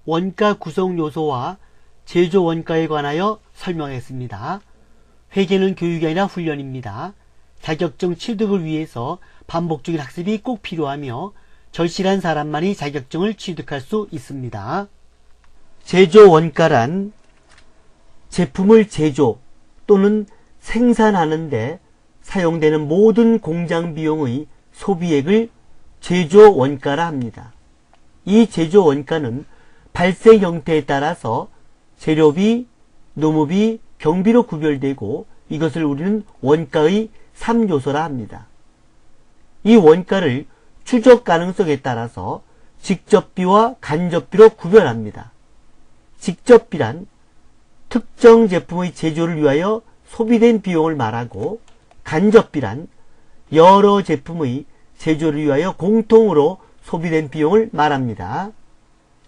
원가 구성 요소와 제조 원가에 관하여 설명했습니다. 회계는 교육이 아니라 훈련입니다. 자격증 취득을 위해서 반복적인 학습이 꼭 필요하며 절실한 사람만이 자격증을 취득할 수 있습니다. 제조 원가란 제품을 제조 또는 생산하는 데 사용되는 모든 공장 비용의 소비액을 제조 원가라 합니다. 이 제조 원가는 발생 형태에 따라서 재료비, 노무비, 경비로 구별되고 이것을 우리는 원가의 3요소라 합니다. 이 원가를 추적 가능성에 따라서 직접비와 간접비로 구별합니다. 직접비란 특정 제품의 제조를 위하여 소비된 비용을 말하고 간접비란 여러 제품의 제조를 위하여 공통으로 소비된 비용을 말합니다.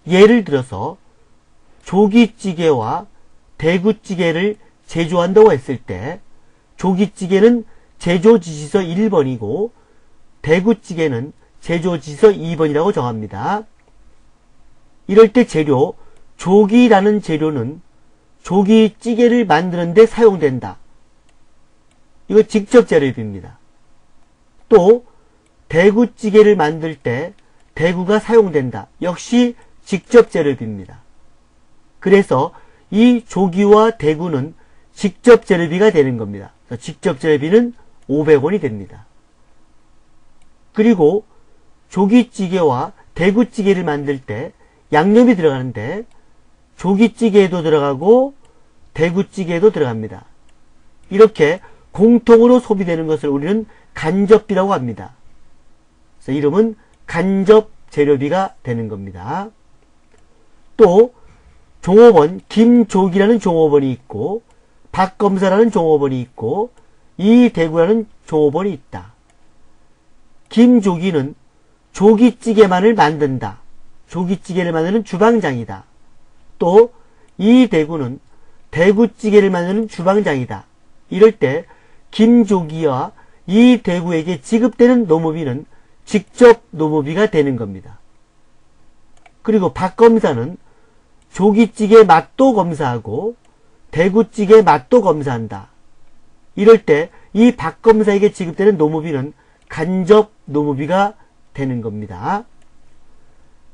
예를 들어서 조기찌개와 대구찌개를 제조한다고 했을 때 조기찌개는 제조지시서 1번이고 대구찌개는 제조지시서 2번이라고 정합니다. 이럴 때 재료 조기라는 재료는 조기찌개를 만드는 데 사용된다. 이거 직접 재료비입니다. 또 대구찌개를 만들 때 대구가 사용된다. 역시 직접 재료비입니다. 그래서 이 조기와 대구는 직접 재료비가 되는 겁니다. 직접 재료비는 500원이 됩니다. 그리고 조기찌개와 대구찌개를 만들 때 양념이 들어가는데 조기찌개에도 들어가고 대구찌개에도 들어갑니다. 이렇게 공통으로 소비되는 것을 우리는 간접비라고 합니다. 그래서 이름은 간접 재료비가 되는 겁니다. 또 종업원, 김조기라는 종업원이 있고 박검사라는 종업원이 있고 이대구라는 종업원이 있다. 김조기는 조기찌개만을 만든다. 조기찌개를 만드는 주방장이다. 또 이대구는 대구찌개를 만드는 주방장이다. 이럴 때 김조기와 이대구에게 지급되는 노무비는 직접 노무비가 되는 겁니다. 그리고 박검사는 조기찌개 맛도 검사하고 대구찌개 맛도 검사한다. 이럴 때 이 박검사에게 지급되는 노무비는 간접 노무비가 되는 겁니다.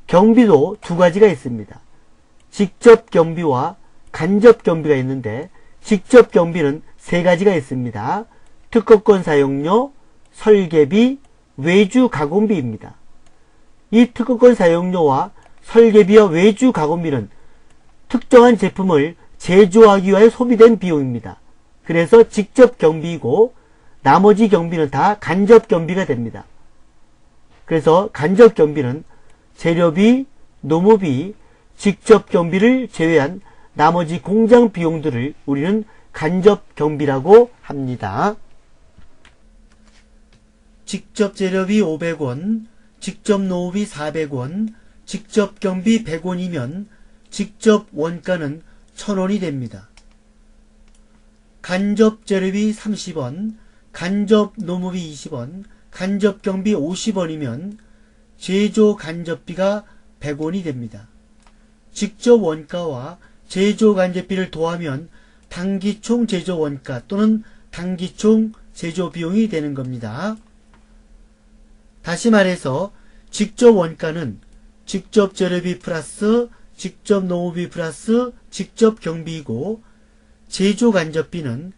경비도 두 가지가 있습니다. 직접 경비와 간접 경비가 있는데 직접 경비는 세 가지가 있습니다. 특허권 사용료, 설계비, 외주 가공비입니다. 이 특허권 사용료와 설계비와 외주 가공비는 특정한 제품을 제조하기 위하여 소비된 비용입니다. 그래서 직접 경비이고 나머지 경비는 다 간접 경비가 됩니다. 그래서 간접 경비는 재료비, 노무비, 직접 경비를 제외한 나머지 공장 비용들을 우리는 간접 경비라고 합니다. 직접 재료비 500원, 직접 노무비 400원, 직접 경비 100원이면 직접 원가는 1000원이 됩니다. 간접 재료비 30원, 간접 노무비 20원, 간접 경비 50원이면 제조 간접비가 100원이 됩니다. 직접 원가와 제조 간접비를 더하면 단기총 제조 원가 또는 단기총 제조 비용이 되는 겁니다. 다시 말해서 직접 원가는 직접 재료비 플러스 직접 노무비 플러스 직접 경비이고 제조 간접비는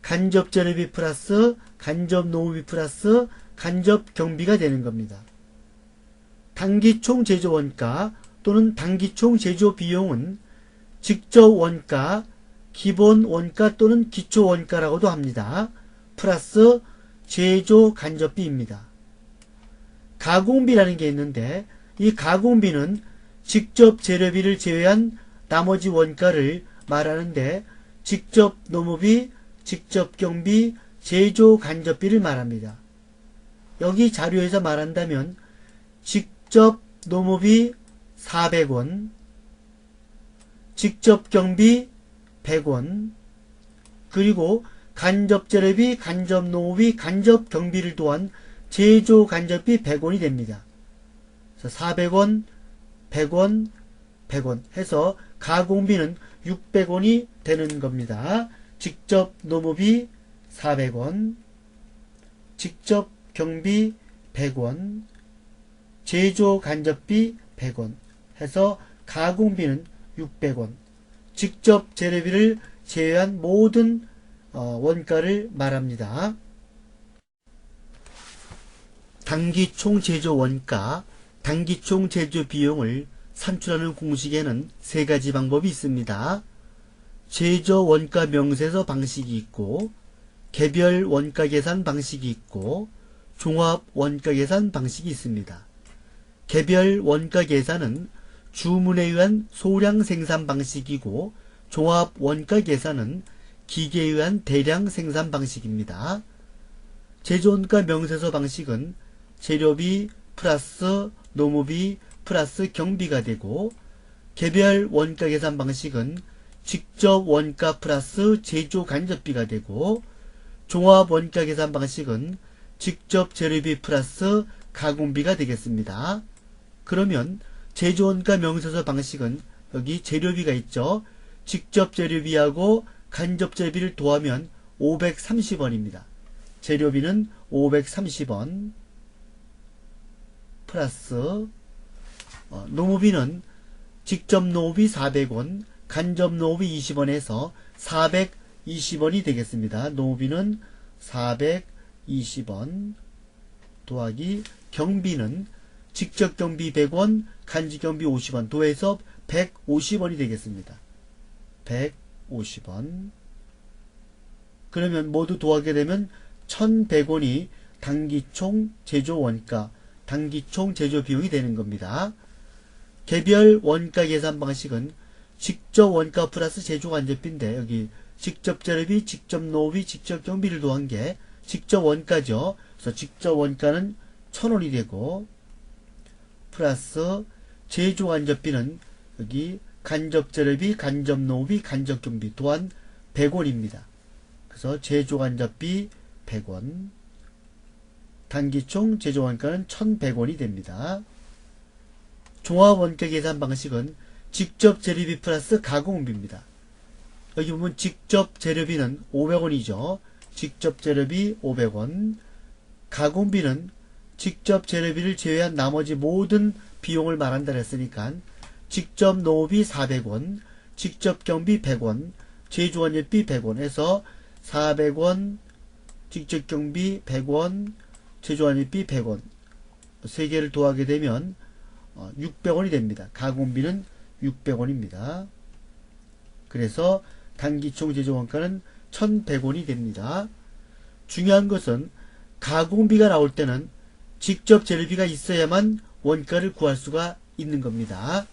간접 재료비 플러스 간접 노무비 플러스 간접 경비가 되는 겁니다. 단기총 제조 원가 또는 단기총 제조 비용은 직접 원가, 기본 원가 또는 기초 원가라고도 합니다. 플러스 제조 간접비입니다. 가공비라는 게 있는데 이 가공비는 직접 재료비를 제외한 나머지 원가를 말하는데 직접 노무비, 직접 경비, 제조 간접비를 말합니다. 여기 자료에서 말한다면 직접 노무비 400원, 직접 경비 100원, 그리고 간접 재료비, 간접 노무비, 간접 경비를 더한 제조 간접비 100원이 됩니다. 400원, 100원, 100원 해서 가공비는 600원이 되는 겁니다. 직접 노무비 400원, 직접 경비 100원, 제조 간접비 100원 해서 가공비는 600원, 직접 재료비를 제외한 모든 원가를 말합니다. 단기총 제조 원가, 단기총 제조 비용을 산출하는 공식에는 세 가지 방법이 있습니다. 제조 원가 명세서 방식이 있고, 개별 원가 계산 방식이 있고, 종합 원가 계산 방식이 있습니다. 개별 원가 계산은 주문에 의한 소량 생산 방식이고, 종합 원가 계산은 기계에 의한 대량 생산 방식입니다. 제조원가 명세서 방식은 재료비 플러스 노무비 플러스 경비가 되고, 개별 원가 계산 방식은 직접 원가 플러스 제조 간접비가 되고, 종합 원가 계산 방식은 직접 재료비 플러스 가공비가 되겠습니다. 그러면 제조원가 명세서 방식은 여기 재료비가 있죠. 직접 재료비하고 간접 재료비를 더하면 530원입니다. 재료비는 530원 플러스 노무비는 직접 노무비 400원, 간접 노무비 20원에서 420원이 되겠습니다. 노무비는 420원 더하기 경비는 직접 경비 100원, 간접 경비 50원 더해서 150원이 되겠습니다. 150원. 그러면 모두 더하게 되면 1100원이 단기총 제조 원가, 단기총 제조 비용이 되는 겁니다. 개별 원가 계산 방식은 직접 원가 플러스 제조 간접비인데, 여기 직접 재료비, 직접 노비, 직접 경비를 더한 게 직접 원가죠. 그래서 직접 원가는 1000원이 되고, 플러스 제조 간접비는 여기 간접 재료비, 간접 노비, 간접 경비 또한 100원입니다. 그래서 제조 간접비 100원, 단기총 제조 원가는 1100원이 됩니다. 종합 원가 계산 방식은 직접 재료비 플러스 가공비입니다. 여기 보면 직접 재료비는 500원이죠. 직접 재료비 500원, 가공비는 직접 재료비를 제외한 나머지 모든 비용을 말한다 했으니까 직접 노비 400원, 직접 경비 100원, 제조원료비 100원 해서 400원, 직접 경비 100원, 제조원료비 100원 세 개를 더하게 되면 600원이 됩니다. 가공비는 600원입니다. 그래서 단기총 제조원가는 1100원이 됩니다. 중요한 것은 가공비가 나올 때는 직접 재료비가 있어야만 원가를 구할 수가 있는 겁니다.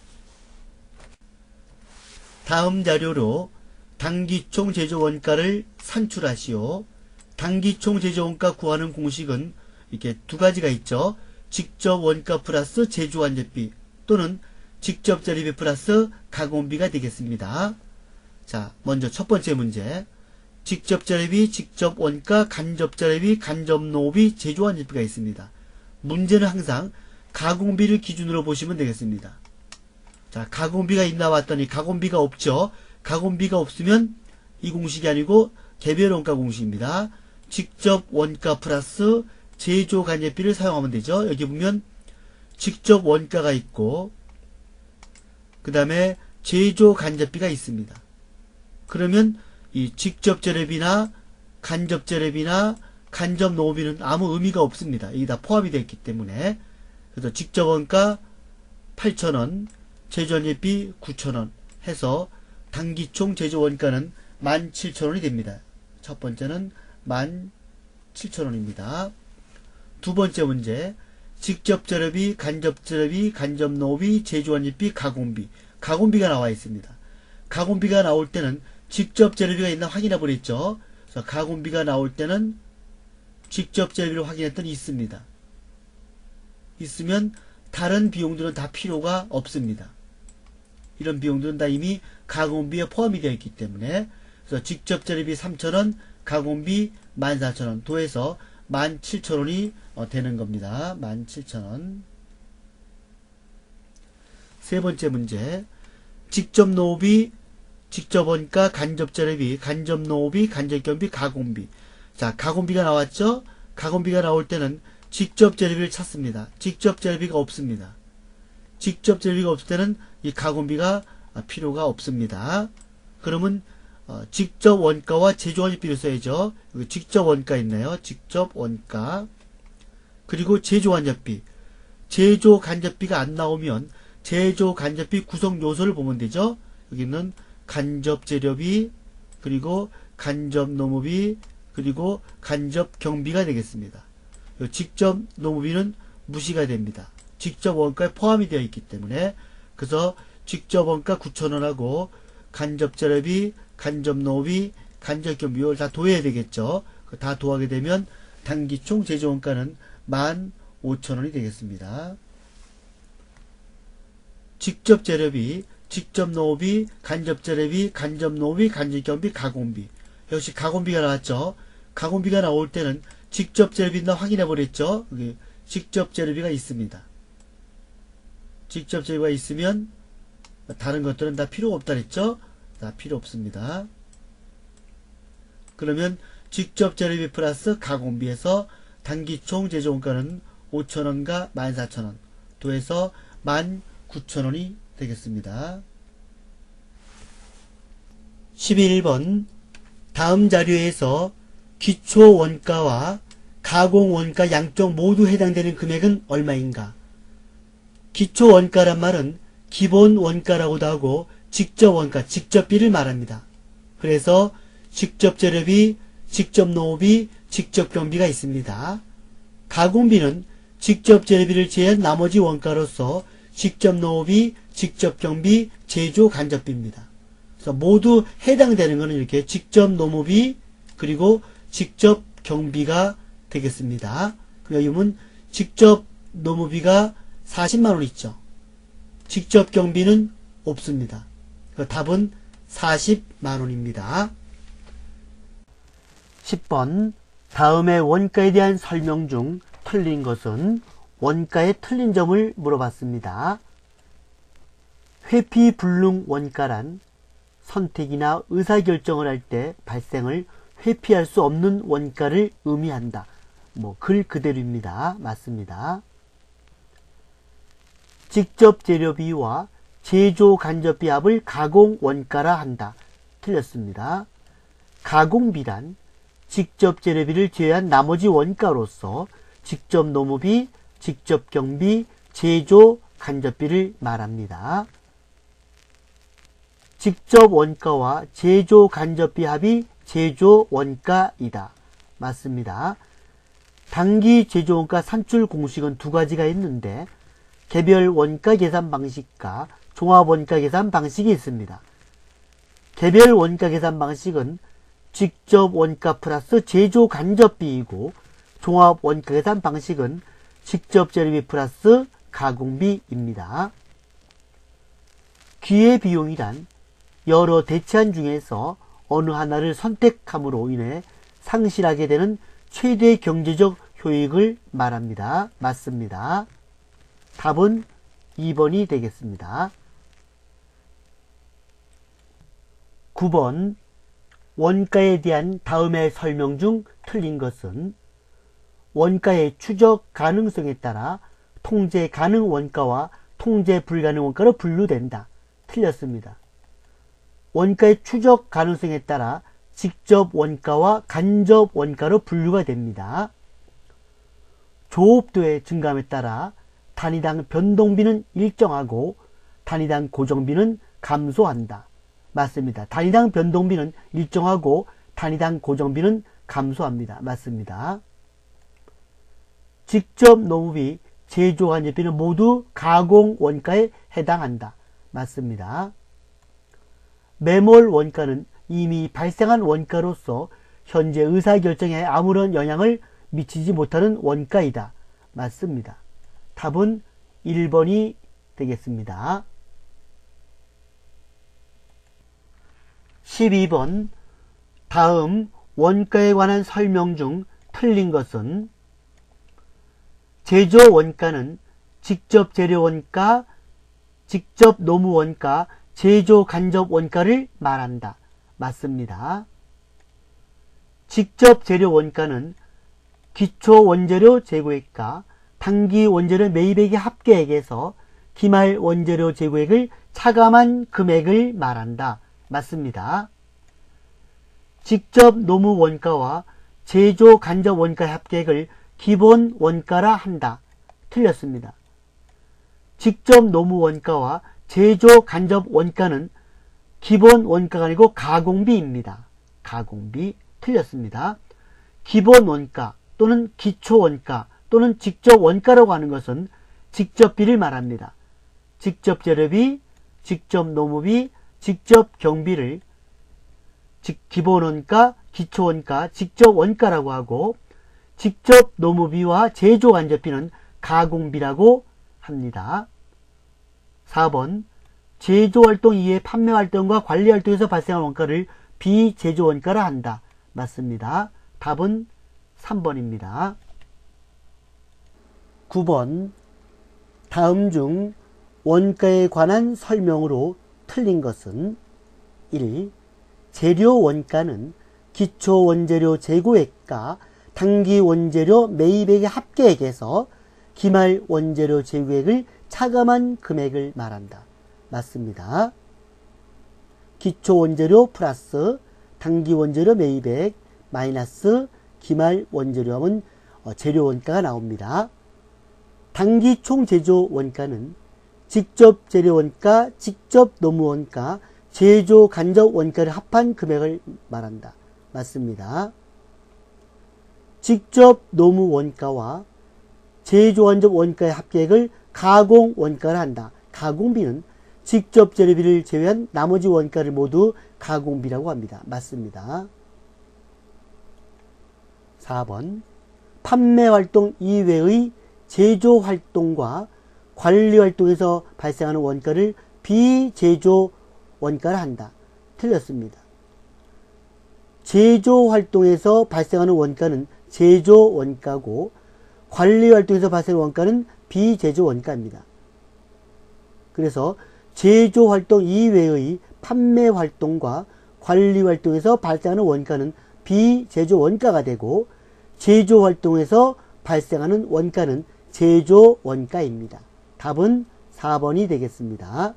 다음 자료로 단기총 제조 원가를 산출하시오. 단기총 제조 원가 구하는 공식은 이렇게 두 가지가 있죠. 직접 원가 플러스 제조 간접비 또는 직접 재료비 플러스 가공비가 되겠습니다. 자, 먼저 첫 번째 문제. 직접 재료비, 직접 원가, 간접 재료비, 간접 노비, 제조 간접비가 있습니다. 문제는 항상 가공비를 기준으로 보시면 되겠습니다. 자, 가공비가 있나 봤더니 가공비가 없죠. 가공비가 없으면 이 공식이 아니고 개별 원가 공식입니다. 직접 원가 플러스 제조 간접비를 사용하면 되죠. 여기 보면 직접 원가가 있고 그 다음에 제조 간접비가 있습니다. 그러면 이 직접 재료비나 간접 재료비나 간접 노비는 아무 의미가 없습니다. 이게 다 포함이 되어 있기 때문에. 그래서 직접 원가 8,000원, 제조원료비 9,000원 해서 단기총 제조 원가는 17,000원이 됩니다. 첫 번째는 17,000원입니다. 두 번째 문제. 직접 재료비, 간접 재료비, 간접 노비, 제조원료비, 가공비. 가공비가 나와 있습니다. 가공비가 나올 때는 직접 재료비가 있나 확인해 보랬죠. 그래서 가공비가 나올 때는 직접 재료비를 확인했더니 있습니다. 있으면 다른 비용들은 다 필요가 없습니다. 이런 비용들은 다 이미 가공비에 포함이 되어 있기 때문에. 그래서 직접 재료비 3,000원, 가공비 14,000원 더해서 17,000원이 되는 겁니다. 17,000원. 세 번째 문제. 직접 노후비, 직접 원가, 간접 재료비, 간접 노후비, 간접 경비, 가공비. 자, 가공비가 나왔죠? 가공비가 나올 때는 직접 재료비를 찾습니다. 직접 재료비가 없습니다. 직접 재료비가 없을 때는 이 가공비가 필요가 없습니다. 그러면 직접 원가와 제조간접비를 써야죠. 여기 직접 원가 있네요. 직접 원가. 그리고 제조간접비. 제조간접비가 안 나오면 제조간접비 구성 요소를 보면 되죠. 여기는 간접재료비, 그리고 간접노무비, 그리고 간접경비가 되겠습니다. 직접 노무비는 무시가 됩니다. 직접 원가에 포함이 되어 있기 때문에. 그래서 직접 원가 9,000원하고 간접재료비, 간접노무비, 간접경비 이걸 다 도해야 되겠죠. 다 도하게 되면 단기총 제조원가는 15,000원이 되겠습니다. 직접 재료비, 직접 노후비, 간접 재료비, 간접 노후비, 간접경비, 가공비. 역시 가공비가 나왔죠. 가공비가 나올 때는 직접 재료비 있나 확인해 버렸죠. 여기 직접 재료비가 있습니다. 직접 재료비가 있으면 다른 것들은 다 필요 없다 그랬죠. 다 필요 없습니다. 그러면 직접 재료비 플러스 가공비에서 단기총 제조원가는 5,000원과 14,000원 도해서 19,000원이 되겠습니다. 11번 다음 자료에서 기초원가와 가공원가 양쪽 모두 해당되는 금액은 얼마인가? 기초원가란 말은 기본원가라고도 하고 직접원가, 직접비를 말합니다. 그래서 직접재료비, 직접노후비, 직접경비가 있습니다. 가공비는 직접재료비를 제외한 나머지 원가로서 직접노후비, 직접경비, 제조간접비입니다. 그래서 모두 해당되는 것은 이렇게 직접노무비 그리고 직접경비가 되겠습니다. 여기는 직접노무비가 40만원 있죠. 직접경비는 없습니다. 답은 40만원입니다. 10번 다음의 원가에 대한 설명 중 틀린 것은 원가의 틀린 점을 물어봤습니다. 회피불능 원가란 선택이나 의사결정을 할 때 발생을 회피할 수 없는 원가를 의미한다. 글 그대로입니다. 맞습니다. 직접 재료비와 제조 간접비 합을 가공원가라 한다. 틀렸습니다. 가공비란 직접 재료비를 제외한 나머지 원가로서 직접 노무비, 직접 경비, 제조 간접비를 말합니다. 직접 원가와 제조 간접비 합이 제조 원가이다. 맞습니다. 단기 제조 원가 산출 공식은 두 가지가 있는데 개별 원가 계산 방식과 종합 원가 계산 방식이 있습니다. 개별 원가 계산 방식은 직접 원가 플러스 제조 간접비이고 종합 원가 계산 방식은 직접 재료비 플러스 가공비입니다. 기회비용이란 여러 대체한 중에서 어느 하나를 선택함으로 인해 상실하게 되는 최대 경제적 효익을 말합니다. 맞습니다. 답은 2번이 되겠습니다. 9번 원가에 대한 다음의 설명 중 틀린 것은 원가의 추적 가능성에 따라 통제 가능 원가와 통제 불가능 원가로 분류된다. 틀렸습니다. 원가의 추적 가능성에 따라 직접 원가와 간접 원가로 분류가 됩니다. 조업도의 증감에 따라 단위당 변동비는 일정하고 단위당 고정비는 감소한다. 맞습니다. 단위당 변동비는 일정하고 단위당 고정비는 감소합니다. 맞습니다. 직접 노무비, 제조 간접비는 모두 가공 원가에 해당한다. 맞습니다. 매몰 원가는 이미 발생한 원가로서 현재 의사결정에 아무런 영향을 미치지 못하는 원가이다. 맞습니다. 답은 1번이 되겠습니다. 12번 다음 원가에 관한 설명 중 틀린 것은 제조 원가는 직접 재료 원가, 직접 노무 원가, 제조 간접 원가를 말한다. 맞습니다. 직접 재료 원가는 기초 원재료 재고액과 단기 원재료 매입액의 합계액에서 기말 원재료 재고액을 차감한 금액을 말한다. 맞습니다. 직접 노무 원가와 제조 간접 원가의 합계액을 기본 원가라 한다. 틀렸습니다. 직접 노무 원가와 제조 간접 원가는 기본 원가가 아니고 가공비입니다. 가공비. 틀렸습니다. 기본 원가 또는 기초 원가 또는 직접 원가라고 하는 것은 직접비를 말합니다. 직접 재료비, 직접 노무비, 직접 경비를 기본 원가, 기초 원가, 직접 원가라고 하고 직접 노무비와 제조 간접비는 가공비라고 합니다. 4번 제조활동 이외의 판매활동과 관리활동에서 발생한 원가를 비제조 원가라 한다. 맞습니다. 답은 3번입니다. 9번 다음 중 원가에 관한 설명으로 틀린 것은 1. 재료 원가는 기초 원재료 재고액과 단기 원재료 매입액의 합계액에서 기말 원재료 재고액을 차감한 금액을 말한다. 맞습니다. 기초 원재료 플러스 단기 원재료 매입액 마이너스 기말 원재료 하면 재료 원가가 나옵니다. 단기 총 제조 원가는 직접 재료 원가, 직접 노무 원가, 제조 간접 원가를 합한 금액을 말한다. 맞습니다. 직접 노무 원가와 제조 간접 원가의 합계액을 가공 원가를 한다. 가공비는 직접 재료비를 제외한 나머지 원가를 모두 가공비라고 합니다. 맞습니다. 4번 판매활동 이외의 제조활동과 관리활동에서 발생하는 원가를 비제조 원가를 한다. 틀렸습니다. 제조활동에서 발생하는 원가는 제조 원가고 관리활동에서 발생하는 원가는 비제조 원가입니다. 그래서 제조활동 이외의 판매활동과 관리활동에서 발생하는 원가는 비제조 원가가 되고 제조활동에서 발생하는 원가는 제조 원가입니다. 답은 4번이 되겠습니다.